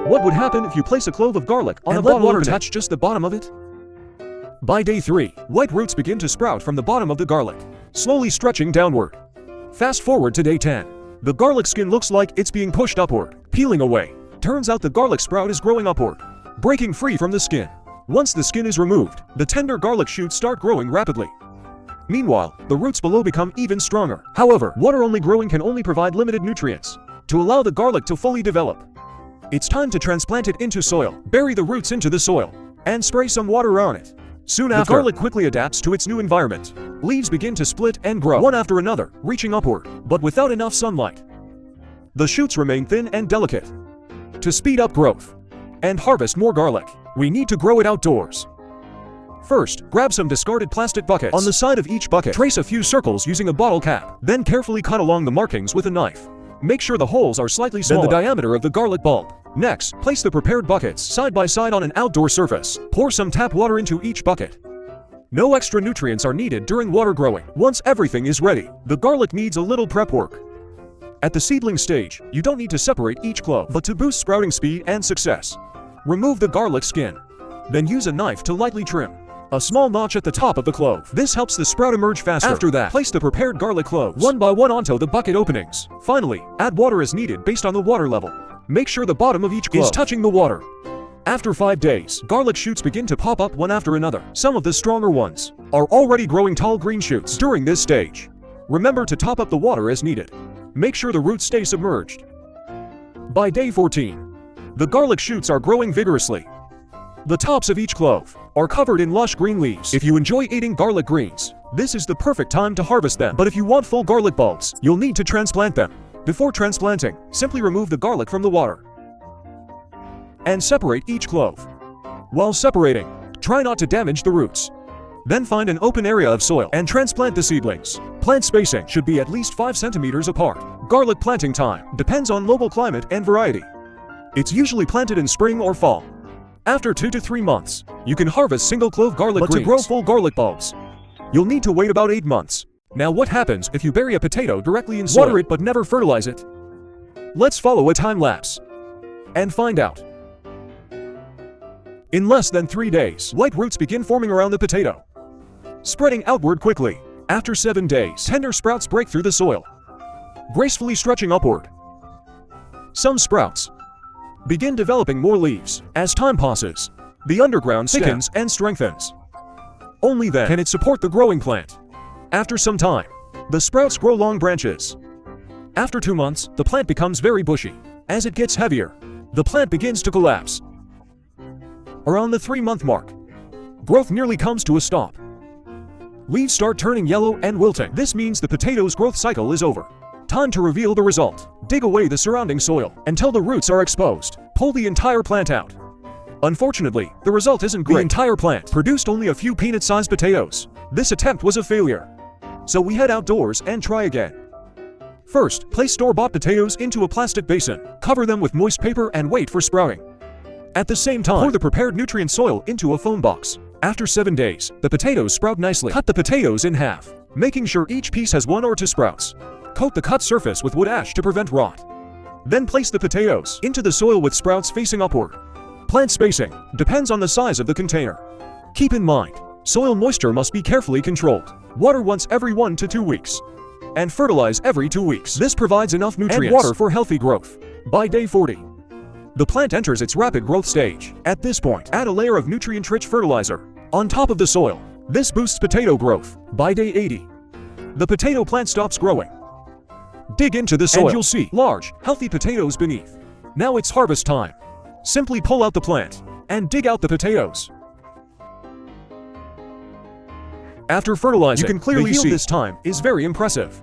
What would happen if you place a clove of garlic on a bottle and touch just the bottom of it? By day 3, white roots begin to sprout from the bottom of the garlic, slowly stretching downward. Fast forward to day 10. The garlic skin looks like it's being pushed upward, peeling away. Turns out the garlic sprout is growing upward, breaking free from the skin. Once the skin is removed, the tender garlic shoots start growing rapidly. Meanwhile, the roots below become even stronger. However, water-only growing can only provide limited nutrients to allow the garlic to fully develop. It's time to transplant it into soil. Bury the roots into the soil and spray some water on it. Soon after, the garlic quickly adapts to its new environment. Leaves begin to split and grow, one after another, reaching upward, but without enough sunlight. The shoots remain thin and delicate. To speed up growth and harvest more garlic, we need to grow it outdoors. First, grab some discarded plastic buckets. On the side of each bucket, trace a few circles using a bottle cap. Then carefully cut along the markings with a knife. Make sure the holes are slightly smaller than the diameter of the garlic bulb. Next, place the prepared buckets side by side on an outdoor surface. Pour some tap water into each bucket. No extra nutrients are needed during water growing. Once everything is ready, the garlic needs a little prep work. At the seedling stage, you don't need to separate each clove, but to boost sprouting speed and success, remove the garlic skin. Then use a knife to lightly trim a small notch at the top of the clove. This helps the sprout emerge faster. After that, place the prepared garlic cloves one by one onto the bucket openings. Finally, add water as needed based on the water level. Make sure the bottom of each clove is touching the water. After 5 days, garlic shoots begin to pop up one after another. Some of the stronger ones are already growing tall green shoots. During this stage, remember to top up the water as needed. Make sure the roots stay submerged. By day 14, the garlic shoots are growing vigorously. The tops of each clove are covered in lush green leaves. If you enjoy eating garlic greens, this is the perfect time to harvest them. But if you want full garlic bulbs, you'll need to transplant them. Before transplanting, simply remove the garlic from the water and separate each clove. While separating, try not to damage the roots. Then find an open area of soil and transplant the seedlings. Plant spacing should be at least 5 centimeters apart. Garlic planting time depends on local climate and variety. It's usually planted in spring or fall. After 2 to 3 months, you can harvest single clove garlic greens. But to grow full garlic bulbs, you'll need to wait about 8 months. Now what happens if you bury a potato directly in soil? Water it but never fertilize it. Let's follow a time lapse and find out. In less than 3 days, white roots begin forming around the potato, spreading outward quickly. After 7 days, tender sprouts break through the soil, gracefully stretching upward. Some sprouts begin developing more leaves. As time passes, the underground thickens and strengthens. Only then can it support the growing plant. After some time, the sprouts grow long branches. After 2 months, the plant becomes very bushy. As it gets heavier, the plant begins to collapse. Around the 3-month mark, growth nearly comes to a stop. Leaves start turning yellow and wilting. This means the potato's growth cycle is over. Time to reveal the result. Dig away the surrounding soil until the roots are exposed. Pull the entire plant out. Unfortunately, the result isn't great. The entire plant produced only a few peanut-sized potatoes. This attempt was a failure. So we head outdoors and try again. First, place store-bought potatoes into a plastic basin. Cover them with moist paper and wait for sprouting. At the same time, pour the prepared nutrient soil into a foam box. After 7 days, the potatoes sprout nicely. Cut the potatoes in half, making sure each piece has 1 or 2 sprouts. Coat the cut surface with wood ash to prevent rot. Then place the potatoes into the soil with sprouts facing upward. Plant spacing depends on the size of the container. Keep in mind, soil moisture must be carefully controlled. Water once every 1 to 2 weeks. And fertilize every 2 weeks. This provides enough nutrients and water for healthy growth. By day 40, the plant enters its rapid growth stage. At this point, add a layer of nutrient-rich fertilizer on top of the soil. This boosts potato growth. By day 80, the potato plant stops growing. Dig into the soil and you'll see large, healthy potatoes beneath. Now it's harvest time. Simply pull out the plant and dig out the potatoes. After fertilizing, you can clearly see the yield this time is very impressive.